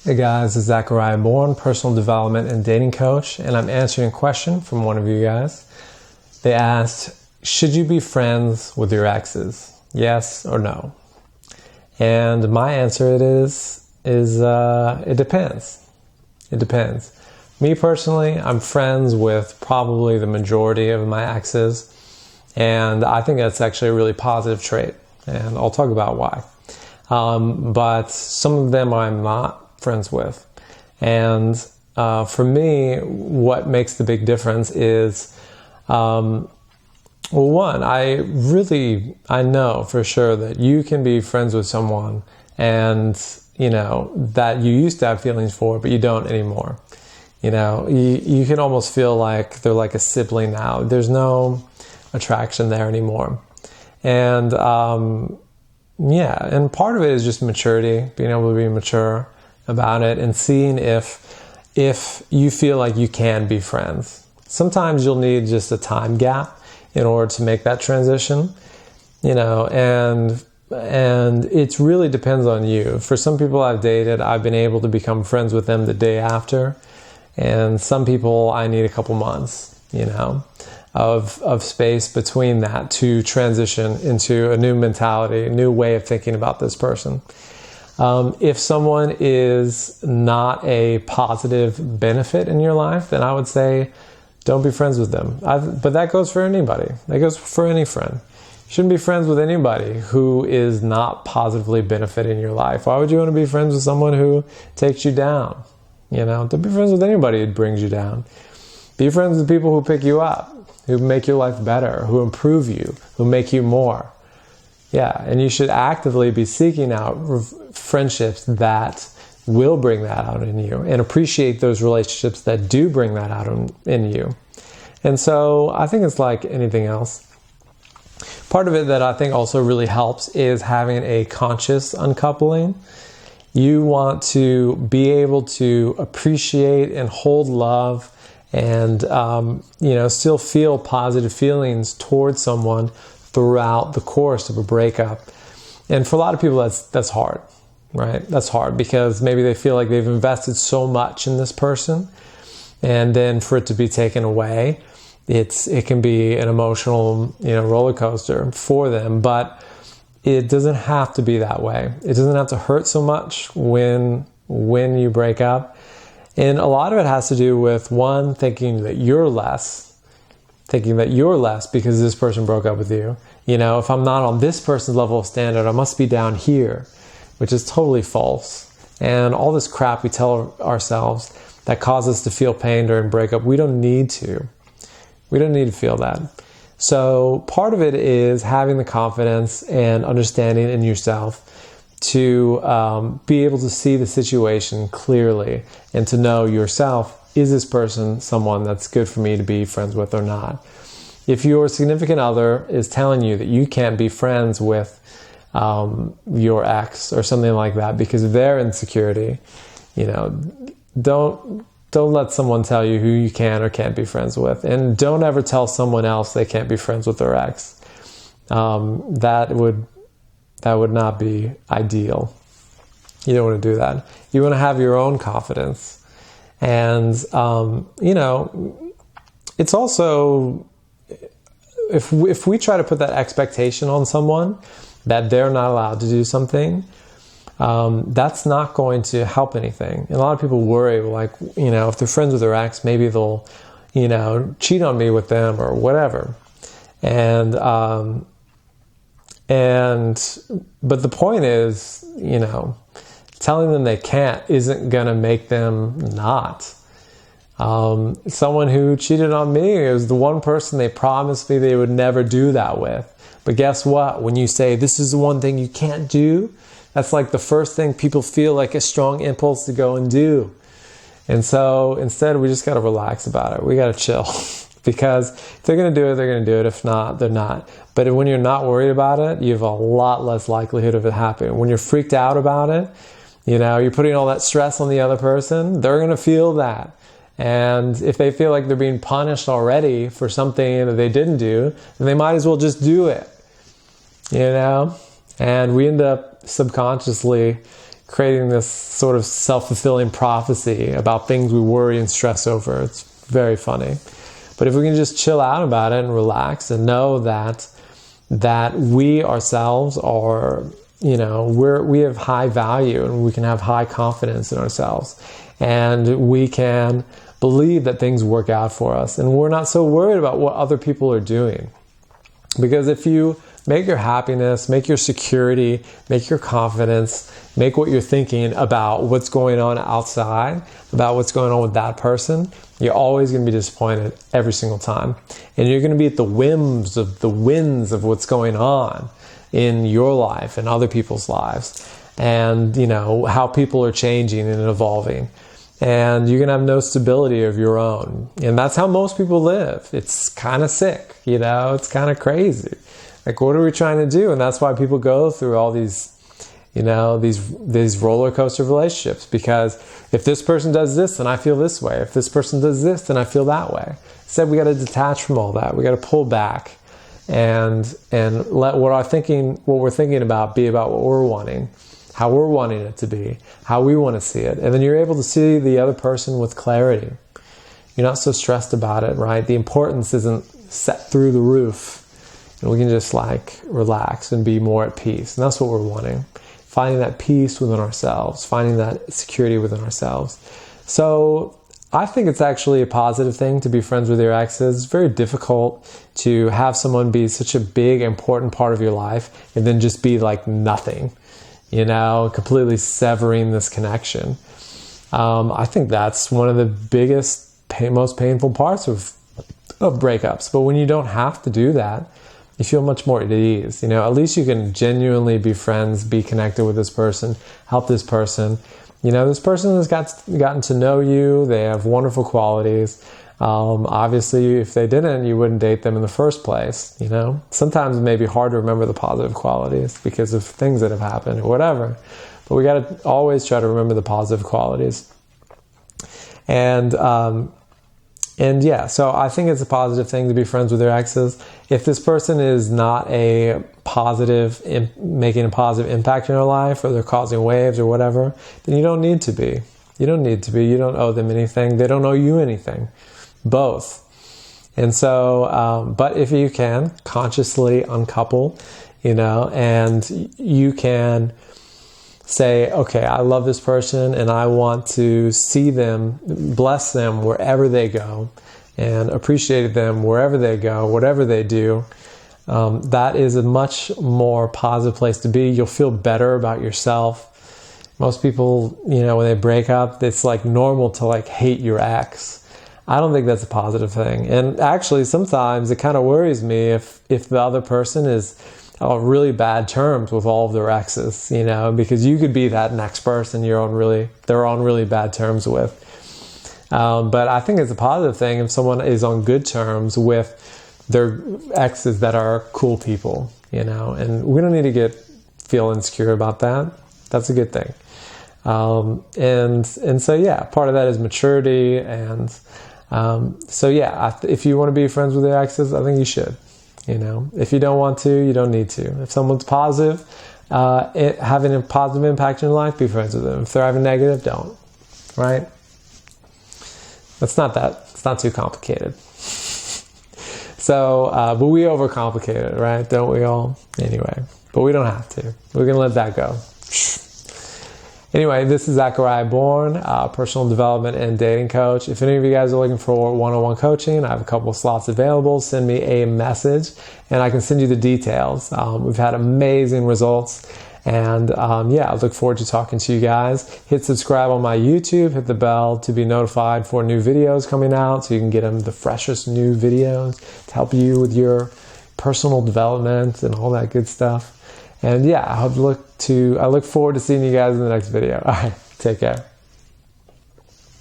Hey guys, it's Zachariah Bourne, personal development and dating coach, and I'm answering a question from one of you guys. They asked, should you be friends with your exes? Yes or no? And my answer is it depends. It depends. Me personally, I'm friends with probably the majority of my exes, and I think that's actually a really positive trait, and I'll talk about why. But some of them I'm not friends with. And for me, what makes the big difference is, well, one, I know for sure that you can be friends with someone and, that you used to have feelings for, but you don't anymore. You can almost feel like they're like a sibling now. There's no attraction there anymore. And, and part of it is just maturity, being able to be mature about it and seeing if you feel like you can be friends. Sometimes you'll need just a time gap in order to make that transition, and it really depends on you. For some people I've dated, I've been able to become friends with them the day after, and some people I need a couple months, of space between that to transition into a new mentality, a new way of thinking about this person. If someone is not a positive benefit in your life, then I would say don't be friends with them. But that goes for anybody. That goes for any friend. You shouldn't be friends with anybody who is not positively benefiting your life. Why would you want to be friends with someone who takes you down? Don't be friends with anybody who brings you down. Be friends with people who pick you up, who make your life better, who improve you, who make you more. Yeah, and you should actively be seeking out friendships that will bring that out in you and appreciate those relationships that do bring that out in you. And so I think it's like anything else. Part of it that I think also really helps is having a conscious uncoupling. You want to be able to appreciate and hold love and, still feel positive feelings towards someone throughout the course of a breakup. And for a lot of people, that's hard, right? That's hard because maybe they feel like they've invested so much in this person, and then for it to be taken away, it can be an emotional, roller coaster for them. But it doesn't have to be that way. It doesn't have to hurt so much when you break up. And a lot of it has to do with, one, thinking that you're less because this person broke up with you. If I'm not on this person's level of standard, I must be down here, which is totally false. And all this crap we tell ourselves that causes us to feel pain during breakup, we don't need to. We don't need to feel that. So part of it is having the confidence and understanding in yourself to be able to see the situation clearly and to know yourself, is this person someone that's good for me to be friends with or not? If your significant other is telling you that you can't be friends with your ex or something like that because of their insecurity, don't let someone tell you who you can or can't be friends with. And don't ever tell someone else they can't be friends with their ex. That would not be ideal. You don't want to do that. You want to have your own confidence. And, it's also, if we try to put that expectation on someone that they're not allowed to do something, that's not going to help anything. And a lot of people worry, if they're friends with their ex, maybe they'll, cheat on me with them or whatever. But the point is, telling them they can't isn't going to make them not. Someone who cheated on me is the one person they promised me they would never do that with. But guess what? When you say, this is the one thing you can't do, that's like the first thing people feel like a strong impulse to go and do. And so instead, we just got to relax about it. We got to chill. Because if they're going to do it, they're going to do it. If not, they're not. But when you're not worried about it, you have a lot less likelihood of it happening. When you're freaked out about it, you're putting all that stress on the other person, they're going to feel that. And if they feel like they're being punished already for something that they didn't do, then they might as well just do it. And we end up subconsciously, creating this sort of self-fulfilling prophecy about things we worry and stress over. It's very funny. But if we can just chill out about it and relax and know that we ourselves are, we have high value, and we can have high confidence in ourselves, and we can believe that things work out for us, and we're not so worried about what other people are doing. Because if you make your happiness, make your security, make your confidence, make what you're thinking about what's going on outside, about what's going on with that person, you're always going to be disappointed every single time. And you're going to be at the winds of what's going on in your life and other people's lives, and how people are changing and evolving. And you're going to have no stability of your own. And that's how most people live. It's kind of sick, it's kind of crazy. Like, what are we trying to do? And that's why people go through all these, these roller coaster relationships. Because if this person does this, then I feel this way. If this person does this, then I feel that way. Instead, we got to detach from all that. We got to pull back and let what we're thinking about be about what we're wanting, how we're wanting it to be, how we want to see it. And then you're able to see the other person with clarity. You're not so stressed about it, right? The importance isn't set through the roof. And we can just relax and be more at peace. And that's what we're wanting. Finding that peace within ourselves, finding that security within ourselves. So I think it's actually a positive thing to be friends with your exes. It's very difficult to have someone be such a big, important part of your life and then just be like nothing, completely severing this connection. I think that's one of the biggest, most painful parts of breakups. But when you don't have to do that, you feel much more at ease. At least you can genuinely be friends, be connected with this person, help this person. This person has gotten to know you. They have wonderful qualities. Obviously, if they didn't, you wouldn't date them in the first place. Sometimes it may be hard to remember the positive qualities because of things that have happened or whatever. But we got to always try to remember the positive qualities. And yeah, so I think it's a positive thing to be friends with your exes. If this person is not making a positive impact in your life, or they're causing waves or whatever, then you don't need to be. You don't need to be. You don't owe them anything. They don't owe you anything. Both. And so, but if you can consciously uncouple, and you can say, okay, I love this person and I want to see them, bless them wherever they go, and appreciate them wherever they go, whatever they do. That is a much more positive place to be. You'll feel better about yourself. Most people, when they break up, it's like normal to hate your ex. I don't think that's a positive thing. And actually, sometimes it kind of worries me if the other person is on really bad terms with all of their exes, because you could be that next person they're on really bad terms with. But I think it's a positive thing if someone is on good terms with their exes that are cool people, and we don't need to feel insecure about that. That's a good thing. And so, yeah, part of that is maturity. And so, yeah, if you want to be friends with your exes, I think you should. If you don't want to, you don't need to. If someone's positive, having a positive impact in your life, be friends with them. If they're having negative, don't. Right? It's not too complicated. So, but we overcomplicate it, right? Don't we all? Anyway, but we don't have to. We're going to let that go. Anyway, this is Zachariah Bourne, personal development and dating coach. If any of you guys are looking for one-on-one coaching, I have a couple of slots available. Send me a message and I can send you the details. We've had amazing results. And I look forward to talking to you guys. Hit subscribe on my YouTube. Hit the bell to be notified for new videos coming out so you can get them the freshest new videos to help you with your personal development and all that good stuff. And yeah, I look forward to seeing you guys in the next video. All right, take care.